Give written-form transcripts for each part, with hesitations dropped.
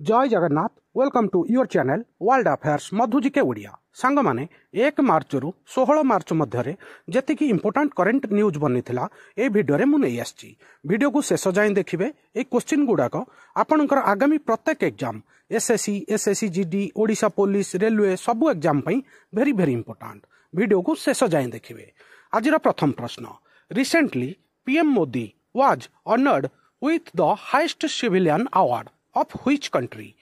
जय Jagannath welcome to your channel world affairs Madhuji के ओडिया सांग माने 1 मार्च रु 16 मार्च मध्य जेतिकी इंपोर्टेंट करेंट न्यूज बनी थिला ए वीडियो रे मु नै आछि। वीडियो को शेष जाय देखिबे ए क्वेश्चन गुडाक आपनकर आगामी प्रत्येक exam SSC GD Odisha police railway सब एग्जाम पई वेरी वेरी इंपोर्टेंट। वीडियो को शेष जाय देखिबे। आजिर प्रथम प्रश्न, recently PM Modi was honoured with the highest civilian award of which country?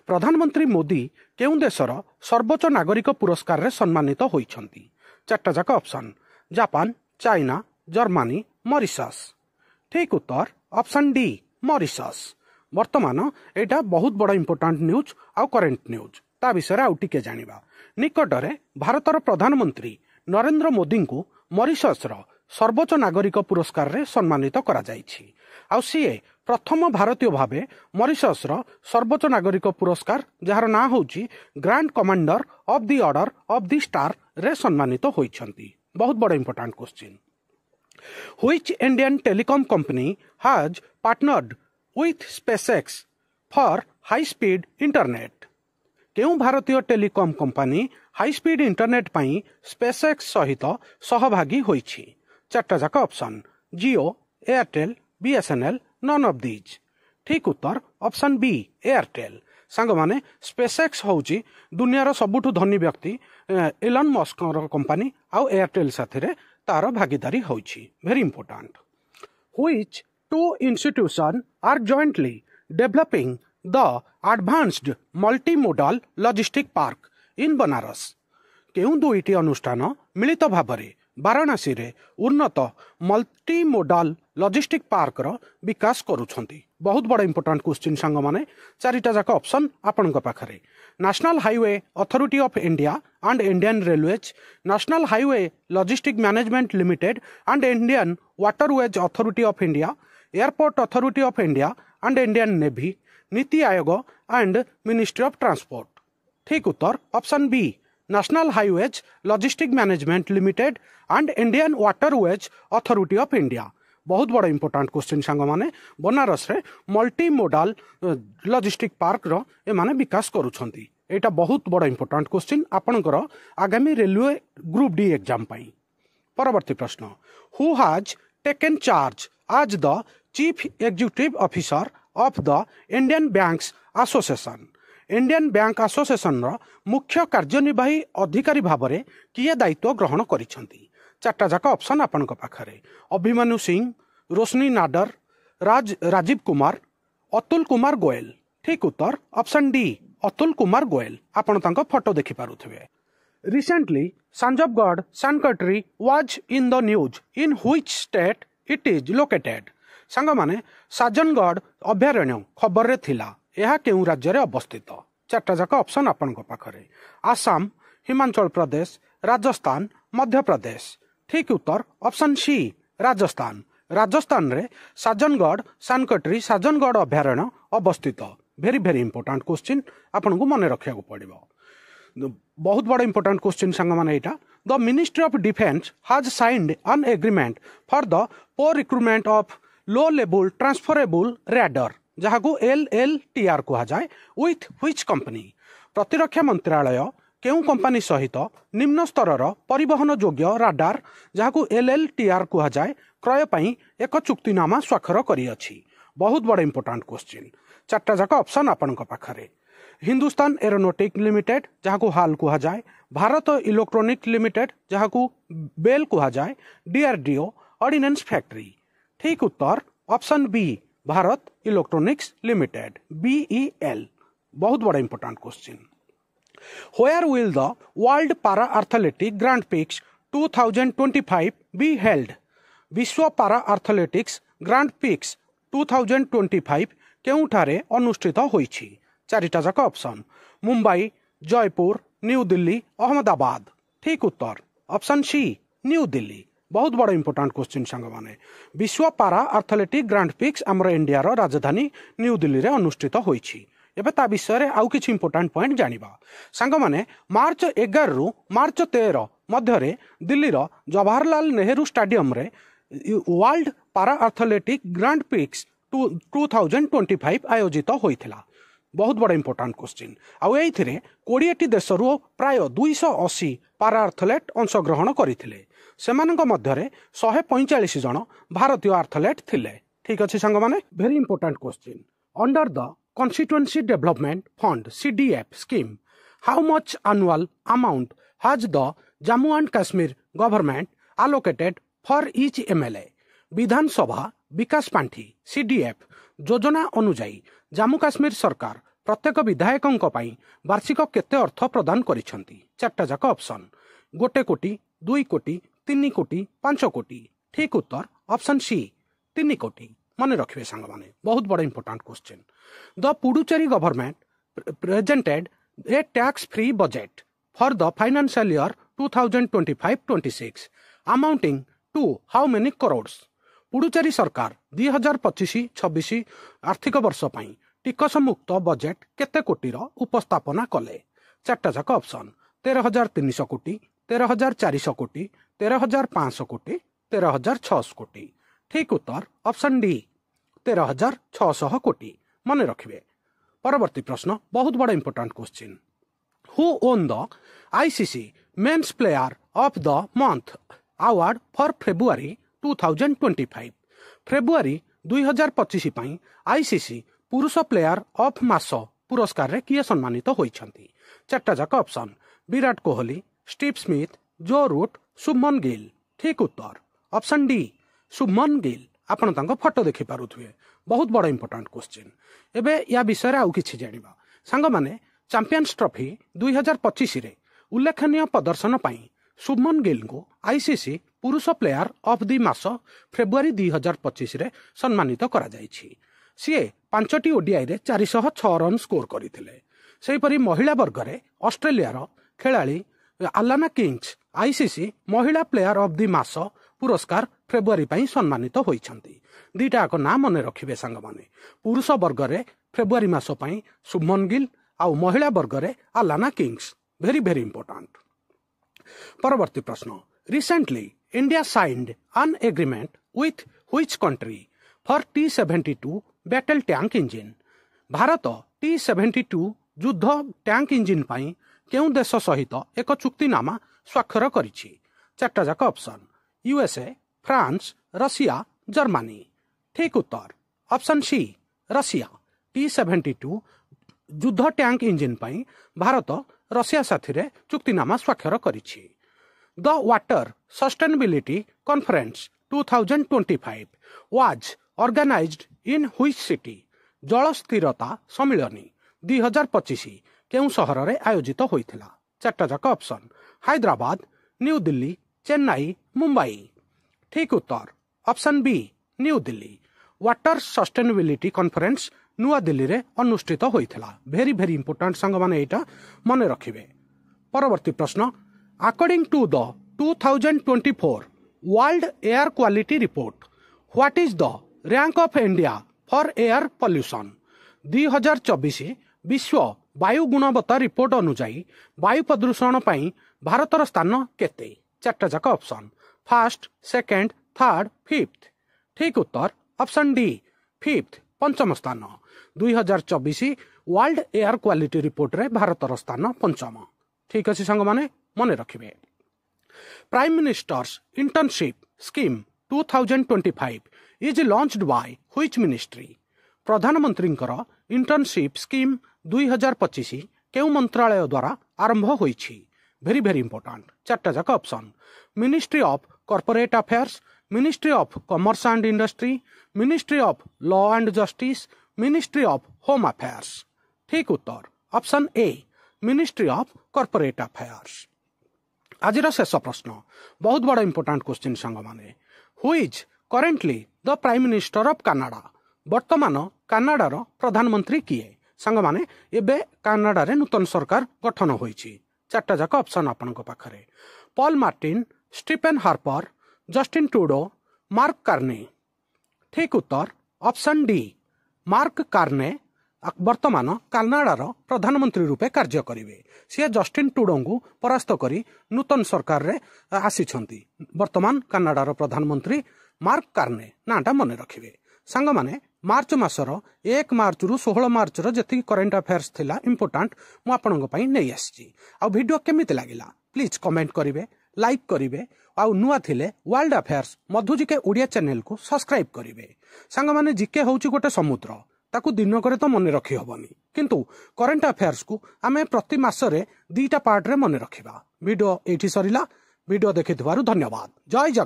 प्रधानमंत्री मोदी केउं देशर सर्वोच्च नागरिक पुरस्कार रे सम्मानित होइछंती? चारटा जाक option, Japan, China, Germany, Mauritius. ठीक उत्तर ऑप्शन डी मॉरिशस। वर्तमान एटा बहुत बड़ा इंपोर्टेंट न्यूज आउ करेंट न्यूज ता विषय आउ टिके जानिबा। निकटरे भारतर प्रधानमंत्री नरेंद्र मोदी को मॉरिशस रो सर्वोच्च नागरिक पुरस्कार रे सम्मानित करा जाइछि। आउ सीए प्रथम भारतीय भावे मॉरिशस रो सर्वोच्च नागरिक पुरस्कार जहार ना होउछि grand commander of the order of the star रे सम्मानित होइछंती। बहुत बड़ा important question. Which Indian telecom company has partnered with SpaceX for high speed internet? केउं भारतीय टेलीकॉम कंपनी हाई स्पीड इंटरनेट पई स्पेसएक्स सहित सहभागी होइछि? चारटा जाक option, Jio, Airtel, BSNL, none of these. ठीक उत्तर ऑप्शन बी एयरटेल। सांग माने स्पेसएक्स होउची दुनियार सबुठु धनी व्यक्ति इलन मस्क कंपनी आउ एयरटेल साथे तार भागीदारी होइछि। Very important. Which two institution are jointly developing the advanced multimodal logistic park in Banaras? केउं दुईटी अनुष्ठान मिलित भाबरे वाराणसी रे उन्नत मल्टीमोडल लॉजिस्टिक पार्क रो विकास करूछंती? बहुत बड़ा इंपोर्टेंट क्वेश्चन सांग माने। चारिटा जाक ऑप्शन आपनका पाखरे, national highway authority of India and Indian railways, national highway logistic management limited and Indian waterways authority of India, airport authority of India and Indian navy, Niti Aayog and ministry of transport. ठीक उत्तर option B national highways logistic management limited and Indian waterways authority of India. बहुत बड़ा important question सांग माने। बनारस रे multi modal logistic park रो ए माने विकास करूछंती। एटा बहुत बड़ा इंपोर्टेंट क्वेश्चन आपनकर आगामी रेलवे ग्रुप डी एग्जाम पई। परवर्ती प्रश्न, who has taken charge as the chief executive officer of the Indian banks association? Indian bank association रो मुख्य कार्यनिर्वाही अधिकारी भाबरे किए दायित्व ग्रहण करिसंती? चारटा जाक ऑप्शन आपनक पाखरे, अभिमन्यु सिंह, रोशनी नाडर, राजीव कुमार, अतुल कुमार गोयल। ठीक उत्तर ऑप्शन डी अतुल कुमार गोयल। आपण तांको फोटो देखि पारुथिबे। Recently Sajjangarh sanctuary was in the news in which state it is located? सांग माने साजनगढ़ अभयारण्य खबर रे थिला, यह केउं राज्य रे अवस्थित? चारटा जाक ऑप्शन आपनक पाखरे, आसाम, हिमाचल प्रदेश, राजस्थान, मध्य प्रदेश। ठीक उत्तर ऑप्शन सी राजस्थान। राजस्थान रे साजनगढ़ सैनकटरी साजनगढ़ अभयारण्य अवस्थित। वेरी वेरी इंपोर्टेंट क्वेश्चन आपन को मन रखिया को पड़िबो। बहुत बड़ा इंपोर्टेंट क्वेश्चन संग माने एटा। The ministry of defence has signed an agreement for the procurement of low level transferable radar जहाको LLTR कहा जाए विथ व्हिच कंपनी? प्रतिरक्षा मंत्रालय केउं कंपनी सहित निम्न स्तर परिवहन योग्य राडार जहाको LLTR कहा जाए क्रय पई एक चुक्तिनामा स्वाक्षर करी अछि? बहुत बड़ा इंपोर्टेंट क्वेश्चन। चारटा जाक ऑप्शन आपनक पाखरे, हिंदुस्तान एरोनॉटिक लिमिटेड जहाको हाल कहा जाए, भारत इलेक्ट्रॉनिक लिमिटेड जहाको बेल कहा जाए, DRDO ऑर्डिनेंस फैक्ट्री। ठीक उत्तर option B Bharat electronics limited BEL। बहुत बड़ा important question. Where will the World Para Athletics Grand Prix 2025 be held? विश्व पारा एथलेटिक्स ग्रांड प्रिक्स 2025 केउठारे अनुष्ठित होइछि? चारिटा जाक ऑप्शन, मुंबई, जयपुर, न्यू दिल्ली, अहमदाबाद। ठीक उत्तर ऑप्शन सी न्यू दिल्ली। बहुत बड़ा इंपोर्टेंट क्वेश्चन सांग माने। विश्व पारा एथलेटिक ग्रांड प्रिक्स हमर इंडिया रो राजधानी न्यू दिल्ली रे अनुष्ठित होइछि। एबे ता विषय रे आउ किछि इंपोर्टेंट पॉइंट जानिबा। सांग माने मार्च 11 रु मार्च 13 मध्य रे दिल्ली रो जवाहरलाल नेहरू स्टेडियम रे वर्ल्ड पारा एथलेटिक ग्रांड प्रिक्स 2025 आयोजित होइथिला। बहुत बड़ा इंपोर्टाट क्वेश्चन आउ एइथिरे 20टी देशरू प्राय 280 पारा एथलेट अंशग्रहण करथिले सेमानक मध्यरे 145 जन भारतीय एथलेट थिले ठीक अछि संग माने very important question under the constituency development fund CDF scheme how much annual amount has the Jammu and Kashmir government allocated for each MLA विधानसभा विकास पांठी CDF योजना अनुजाई जम्मू काश्मीर सरकार प्रत्येक विधायकों पाई वार्षिक केते अर्थ प्रदान करिसेंती चारटा जाक ऑप्शन 1 कोटी 2 कोटी 3 कोटी 5 कोटी ठीक उत्तर ऑप्शन सी 3 कोटी मन रखिए सांग माने बहुत बड़ा important question the Puducherry government presented a tax free budget for the financial year 2025-26 amounting to how many crores Puducherry सरकार 2025-26 आर्थिक वर्ष पाई टिकस मुक्त बजेट केते कोटीर उपस्थापना कले चारटा जाक ऑप्शन 13,300 कोटी 13,400 कोटी 13,500 कोटी 13,600 कोटी ठीक उत्तर ऑप्शन डी 13,600 कोटी मन रखिए परवर्ती प्रश्न बहुत बड़ा important question who own the ICC mains player of the month award for February 2025 February 2025 pi ICC पुरुष प्लेयर ऑफ मास पुरस्कार रे किए सम्मानित होइछंती चारटा जाक option Virat Kohli Steve Smith जो रूट शुभमन गिल ठीक उत्तर ऑप्शन डी शुभमन गिल आपण तांको फोटो देखि पारुथुए बहुत बड़ा इंपोर्टेंट क्वेश्चन एबे या विषय आउ किछि जानिबा सांग माने चैंपियंस ट्रॉफी 2025 रे उल्लेखनीय प्रदर्शन पाई शुभमन गिल को ICC पुरुष player of the mass February 2025 रे सम्मानित करा जायछि सीए 5टी ओडीआई रे 406 रन स्कोर करथिले सेहिपरि महिला वर्ग रे ऑस्ट्रेलिया रो खेलाड़ी आलाना किंग्स ICC महिला प्लेयर ऑफ द मास पुरस्कार फेब्रुआरी पाई सम्मानित होइछंती दीटा को नाम मन रखिबे संग माने पुरुष वर्ग रे फेब्रुआरी मास पाई शुभमन गिल आउ महिला वर्ग रे आलाना किंग्स वेरी वेरी इंपोर्टेंट परवर्ती प्रश्न recently India signed an agreement with which country for T-72 battle tank engine Bharat T-72 युद्ध टैंक इंजिन पाई केउ देश सहित एक चुक्तिनामा स्वाक्षर करिछि चारटा जाक option USA France Russia Germany ठीक उत्तर ऑप्शन सी रशिया T-72 युद्ध टैंक इंजिन पाई भारत रशिया साथी रे चुक्तिनामा स्वाक्षर करिछि the water sustainability conference 2025 was organized in which city जल स्थिरता सम्मेलनी 2025 केउ शहर रे आयोजित होइथिला चारटा जाक ऑप्शन हैदराबाद न्यू दिल्ली चेन्नई मुंबई ठीक उत्तर option B New Delhi water sustainability conference नुआ दिल्ली रे अनुष्ठित होइथिला वेरी वेरी इंपोर्टेंट संग माने एटा मने रखिबे परवर्ती प्रश्न according to the 2024 world air quality report what is the rank of India for air pollution 2024 विश्व वायु गुणवत्ता रिपोर्ट अनुसार वायु प्रदूषण पाई भारतर स्थान केते चारटा जाक option first second third fifth ठीक उत्तर ऑप्शन डी फिफ्थ पंचम स्थान 2024 वर्ल्ड एयर क्वालिटी रिपोर्ट रे भारतर स्थान पंचम ठीक अछि संग माने मने रखिबे prime minister's internship scheme 2025 is launched by which ministry प्रधानमंत्री इंटर्नशिप स्कीम 2025 केउ मंत्रालय द्वारा आरंभ होइछि वेरी वेरी इंपोर्टेंट चारटा जाक option ministry of corporate affairs ministry of commerce and industry ministry of law and justice ministry of home affairs ठीक उत्तर option A ministry of corporate affairs आज शेष प्रश्न बहुत बड़ा इंपोर्टेंट क्वेश्चन संग माने who is currently the prime minister of Canada वर्तमान कनाडार प्रधानमंत्री किए संग माने एबे कनाडा रे नूतन सरकार गठन होइछि चारटा जाक ऑप्शन आपनक पाखरे Paul Martin Stephen Harper Justin Trudeau Mark Carney ठीक उत्तर ऑप्शन डी मार्क कार्ने वर्तमान कनाडार प्रधानमंत्री रूपे कार्य करिवे सी जस्टिन ट्रूडो को परास्त करी नूतन सरकार रे आसीछंती वर्तमान कनाडार प्रधानमंत्री मार्क कार्ने नाटा मने रखिवे सांग माने मार्च मासर 1 मार्च रु 16 मार्च जी करेन्ट अफेयर्स थिला इंपोर्टाट मुझे नहीं आसी। आ वीडियो केमिति लागिला प्लीज कमेंट करेंगे, लाइक करेंगे, आउ नुआ थिले वर्ल्ड अफेयर्स मधु जिके ओडिया चैनल को सब्सक्राइब करेंगे। सांग माने जिके होउची गोटे समुद्र ताकू दिन करे तो मन रखी हबनी, किंतु करेन्ट अफेयर्स को आमे प्रति मासरे 2टा पार्ट रे मन रखिबा। वीडियो एठी सरिला। वीडियो देखिथिबारु धन्यवाद। जय जगन्नाथ।